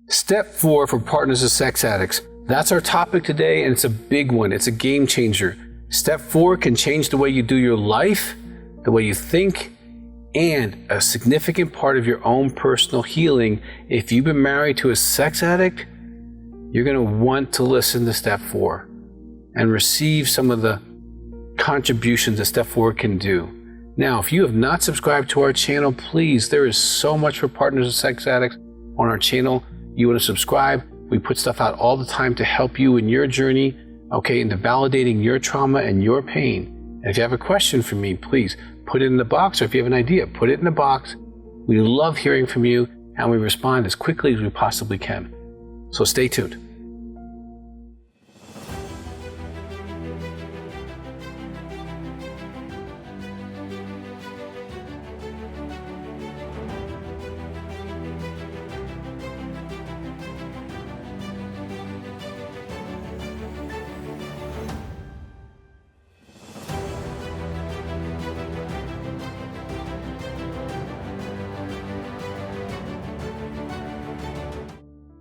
Step 4 for partners of sex addicts. That's our topic today, and it's a big one. It's a game changer. Step 4 can change the way you do your life, the way you think, and a significant part of your own personal healing. If you've been married to a sex addict, you're going to want to listen to Step 4 and receive some of the contributions that Step 4 can do. Now, if you have not subscribed to our channel, please, there is so much for partners of sex addicts on our channel. You want to subscribe. We put stuff out all the time to help you in your journey, okay, into validating your trauma and your pain. And if you have a question for me, please put it in the box, or if you have an idea, put it in the box. We love hearing from you, and we respond as quickly as we possibly can. So stay tuned.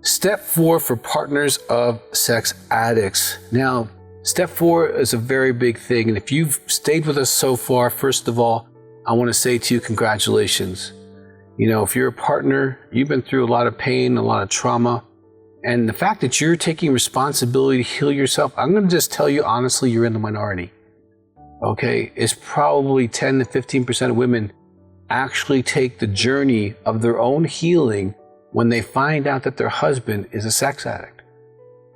Step 4 for partners of sex addicts. Now, Step 4 is a very big thing, and if you've stayed with us so far, first of all, I want to say to you, congratulations. You know, if you're a partner, you've been through a lot of pain, a lot of trauma, and the fact that you're taking responsibility to heal yourself, I'm going to just tell you honestly, you're in the minority. Okay, it's probably 10 to 15% of women actually take the journey of their own healing when they find out that their husband is a sex addict.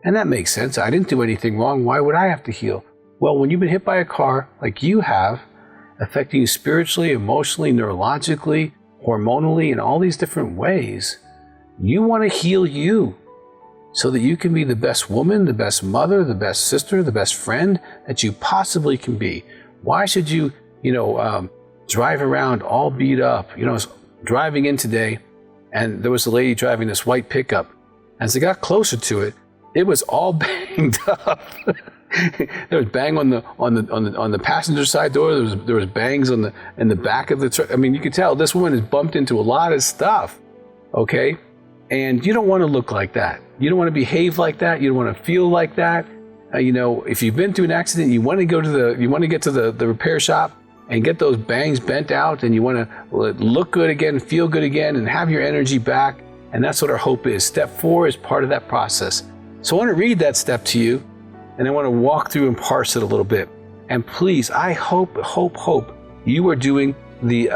And that makes sense. I didn't do anything wrong. Why would I have to heal? Well, when you've been hit by a car like you have, affecting you spiritually, emotionally, neurologically, hormonally, in all these different ways, you want to heal you so that you can be the best woman, the best mother, the best sister, the best friend that you possibly can be. Why should you, drive around all beat up? I was driving in today, and there was a lady driving this white pickup. As I got closer to it, it was all banged up. There was bang on the passenger side door. There was bangs in the back of the truck. I mean, you could tell this woman has bumped into a lot of stuff. Okay, and you don't want to look like that. You don't want to behave like that. You don't want to feel like that. If you've been through an accident, you want to get to the repair shop and get those bangs bent out, and you want to look good again, feel good again, and have your energy back. And that's what our hope is. Step 4 is part of that process. So I want to read that step to you, and I want to walk through and parse it a little bit. And please, I hope you are doing the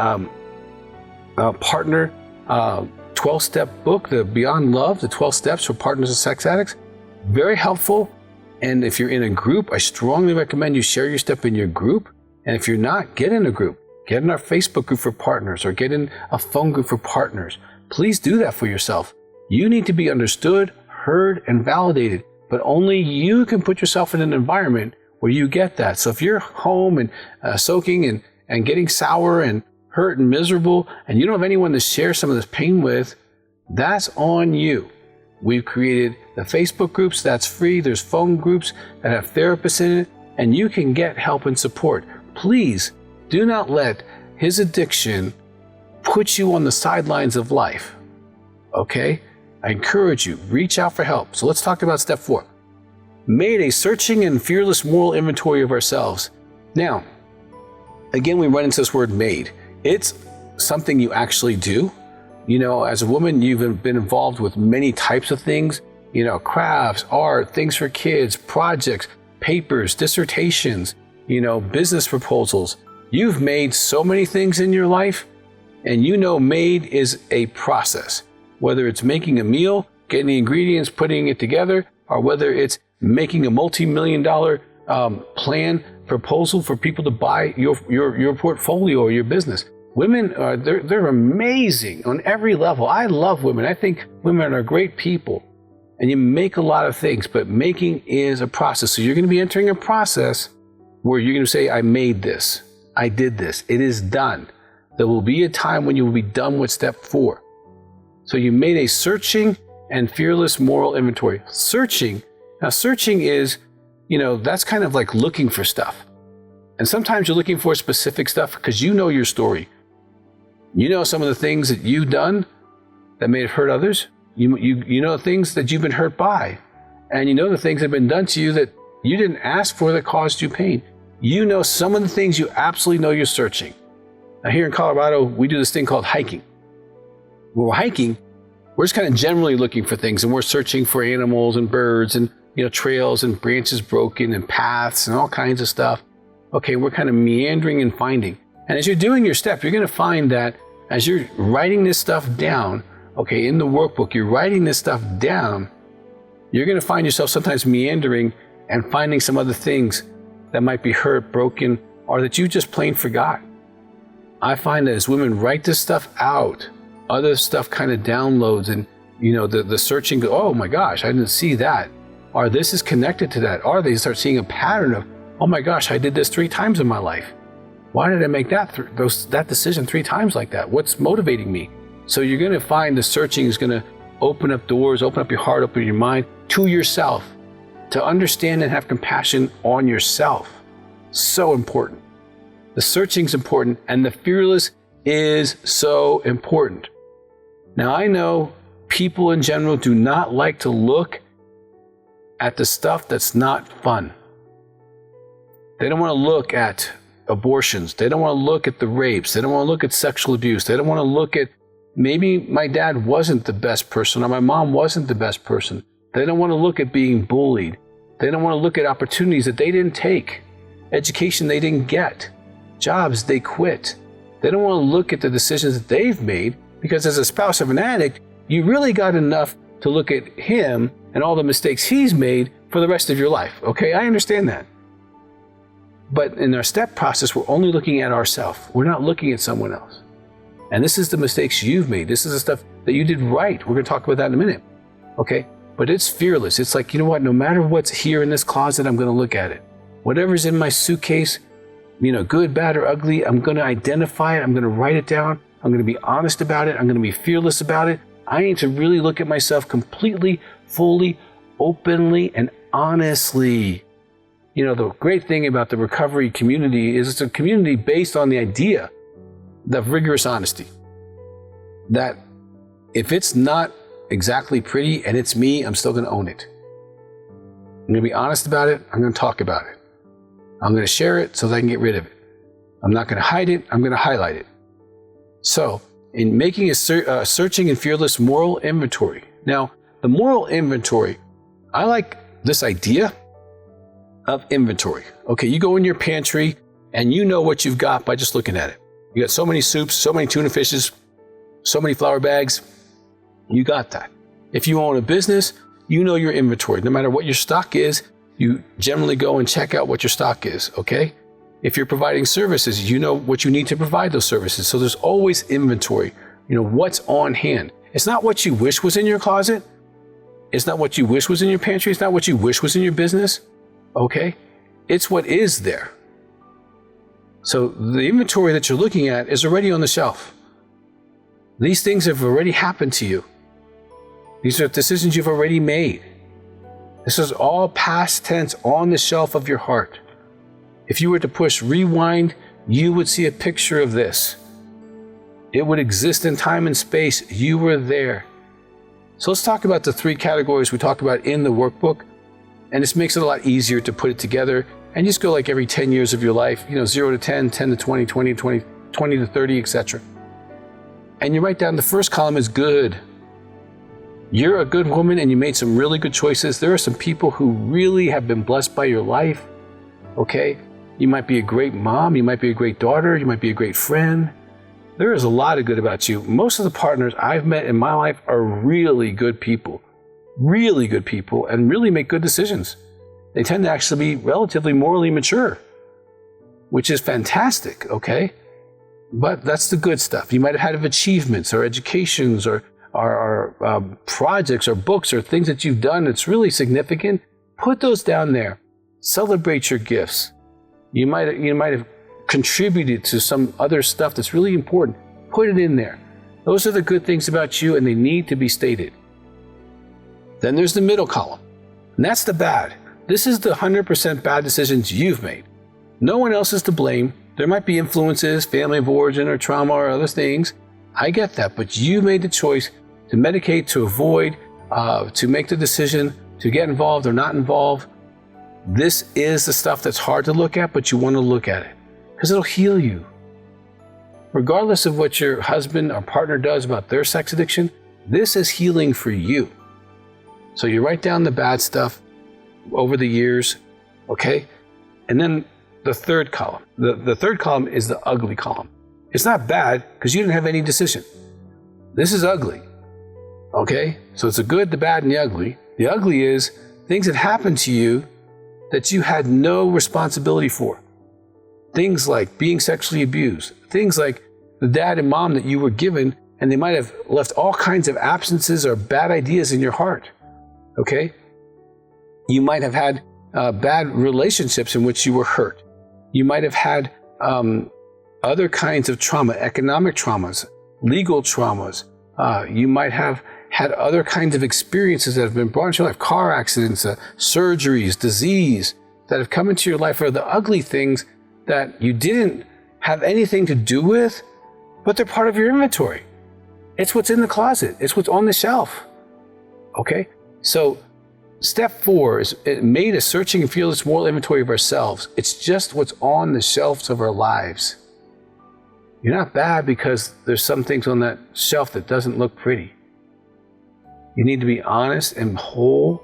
partner 12-step book, the Beyond Love, the 12 Steps for Partners of Sex Addicts. Very helpful. And if you're in a group, I strongly recommend you share your step in your group. And if you're not, get in a group. Get in our Facebook group for partners, or get in a phone group for partners. Please do that for yourself. You need to be understood, heard, and validated. But only you can put yourself in an environment where you get that. So if you're home and soaking and getting sour and hurt and miserable, and you don't have anyone to share some of this pain with, that's on you. We've created the Facebook groups, that's free. There's phone groups that have therapists in it, and you can get help and support. Please do not let his addiction put you on the sidelines of life. Okay? I encourage you, reach out for help. So let's talk about step 4. Made a searching and fearless moral inventory of ourselves. Now, again, we run into this word made. It's something you actually do. As a woman, you've been involved with many types of things, crafts, art, things for kids, projects, papers, dissertations, business proposals. You've made so many things in your life, and made is a process. Whether it's making a meal, getting the ingredients, putting it together, or whether it's making a multi-million-dollar plan proposal for people to buy your portfolio or your business. Women they're amazing on every level. I love women. I think women are great people, and you make a lot of things, but making is a process. So you're going to be entering a process where you're going to say, I made this, I did this, it is done. There will be a time when you will be done with step 4. So you made a searching and fearless moral inventory. Searching is, that's kind of like looking for stuff. And sometimes you're looking for specific stuff because you know your story. You know some of the things that you've done that may have hurt others. You know things that you've been hurt by, and you know the things that have been done to you that you didn't ask for that caused you pain. You know some of the things you absolutely know you're searching. Now here in Colorado, we do this thing called hiking. When we're hiking, we're just kind of generally looking for things, and we're searching for animals and birds and trails and branches broken and paths and all kinds of stuff. Okay, we're kind of meandering and finding. And as you're doing your step, you're going to find that as you're writing this stuff down, okay, in the workbook, you're writing this stuff down, you're going to find yourself sometimes meandering and finding some other things that might be hurt, broken, or that you just plain forgot. I find that as women write this stuff out, other stuff kind of downloads, and the searching, oh my gosh, I didn't see that. Or this is connected to that. Or they start seeing a pattern of, oh my gosh, I did this 3 times in my life. Why did I make that decision 3 times like that? What's motivating me? So you're going to find the searching is going to open up doors, open up your heart, open your mind to yourself, to understand and have compassion on yourself. So important. The searching is important, and the fearless is so important. Now, I know people in general do not like to look at the stuff that's not fun. They don't want to look at abortions. They don't want to look at the rapes. They don't want to look at sexual abuse. They don't want to look at maybe my dad wasn't the best person or my mom wasn't the best person. They don't want to look at being bullied. They don't want to look at opportunities that they didn't take, education they didn't get, jobs they quit. They don't want to look at the decisions that they've made, because as a spouse of an addict, you really got enough to look at him and all the mistakes he's made for the rest of your life. Okay, I understand that. But in our step process, we're only looking at ourselves. We're not looking at someone else. And this is the mistakes you've made. This is the stuff that you did right. We're going to talk about that in a minute. Okay, but it's fearless. It's like, you know what, no matter what's here in this closet, I'm going to look at it. Whatever's in my suitcase, good, bad, or ugly, I'm going to identify it. I'm going to write it down. I'm going to be honest about it. I'm going to be fearless about it. I need to really look at myself completely, fully, openly, and honestly. The great thing about the recovery community is it's a community based on the idea of rigorous honesty. That if it's not exactly pretty and it's me, I'm still going to own it. I'm going to be honest about it. I'm going to talk about it. I'm going to share it so that I can get rid of it. I'm not going to hide it. I'm going to highlight it. So, in making a searching and fearless moral inventory. Now, the moral inventory, I like this idea of inventory. Okay, you go in your pantry and you know what you've got by just looking at it. You got so many soups, so many tuna fishes, so many flour bags. You got that. If you own a business, you know your inventory. No matter what your stock is, you generally go and check out what your stock is, okay? If you're providing services, you know what you need to provide those services. So there's always inventory. What's on hand. It's not what you wish was in your closet. It's not what you wish was in your pantry. It's not what you wish was in your business. Okay? It's what is there. So the inventory that you're looking at is already on the shelf. These things have already happened to you. These are decisions you've already made. This is all past tense on the shelf of your heart. If you were to push rewind, you would see a picture of this. It would exist in time and space. You were there. So let's talk about the 3 categories we talked about in the workbook. And this makes it a lot easier to put it together and just go like every 10 years of your life, 0 to 10, 10 to 20, 20 to 20, 20 to 30, etc. And you write down the first column is good. You're a good woman and you made some really good choices. There are some people who really have been blessed by your life. Okay? You might be a great mom. You might be a great daughter. You might be a great friend. There is a lot of good about you. Most of the partners I've met in my life are really good people, and really make good decisions. They tend to actually be relatively morally mature, which is fantastic, okay? But that's the good stuff. You might have had achievements or educations or projects or books or things that you've done that's really significant. Put those down there. Celebrate your gifts. You might have contributed to some other stuff that's really important. Put it in there. Those are the good things about you, and they need to be stated. Then there's the middle column, and that's the bad. This is the 100% bad decisions you've made. No one else is to blame. There might be influences, family of origin or trauma or other things. I get that, but you made the choice to medicate, to avoid, to make the decision to get involved or not involved. This is the stuff that's hard to look at, but you want to look at it because it'll heal you. Regardless of what your husband or partner does about their sex addiction, this is healing for you. So you write down the bad stuff over the years, okay? And then the third column. The third column is the ugly column. It's not bad because you didn't have any decision. This is ugly, okay? So it's the good, the bad, and the ugly. The ugly is things that happened to you that you had no responsibility for. Things like being sexually abused. Things like the dad and mom that you were given, and they might have left all kinds of absences or bad ideas in your heart, okay? You might have had bad relationships in which you were hurt. You might have had other kinds of trauma, economic traumas, legal traumas. You might have had other kinds of experiences that have been brought into your life, car accidents, surgeries, disease that have come into your life, are the ugly things that you didn't have anything to do with, but they're part of your inventory. It's what's in the closet. It's what's on the shelf. Okay? So step 4 is it made a searching and fearless moral inventory of ourselves. It's just what's on the shelves of our lives. You're not bad because there's some things on that shelf that doesn't look pretty. You need to be honest and whole,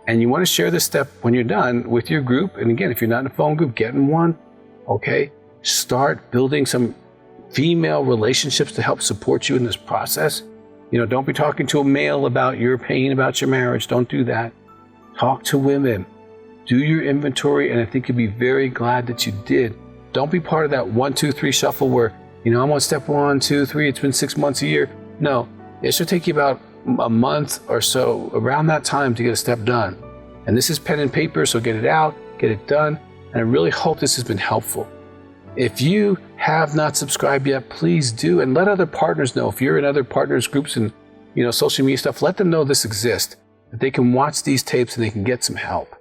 and you want to share this step when you're done with your group. And again, if you're not in a phone group, get in one, okay? Start building some female relationships to help support you in this process. You know, don't be talking to a male about your pain, about your marriage. Don't do that. Talk to women. Do your inventory, and I think you'll be very glad that you did. Don't be part of that 1, 2, 3 shuffle where, you know, I'm on step 1, 2, 3, it's been 6 months, a year. No, it should take you about a month or so, around that time, to get a step done. And this is pen and paper, so get it out, get it done. And I really hope this has been helpful. If you have not subscribed yet, please do, and let other partners know. If you're in other partners groups and, you know, social media stuff, let them know this exists, that they can watch these tapes and they can get some help.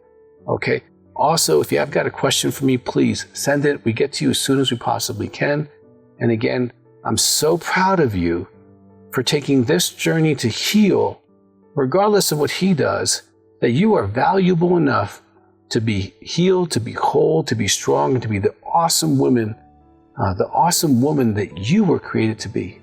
Okay? Also, if you have got a question for me, please send it. We get to you as soon as we possibly can. And again, I'm so proud of you for taking this journey to heal, regardless of what he does, that you are valuable enough to be healed, to be whole, to be strong, and to be the awesome woman that you were created to be.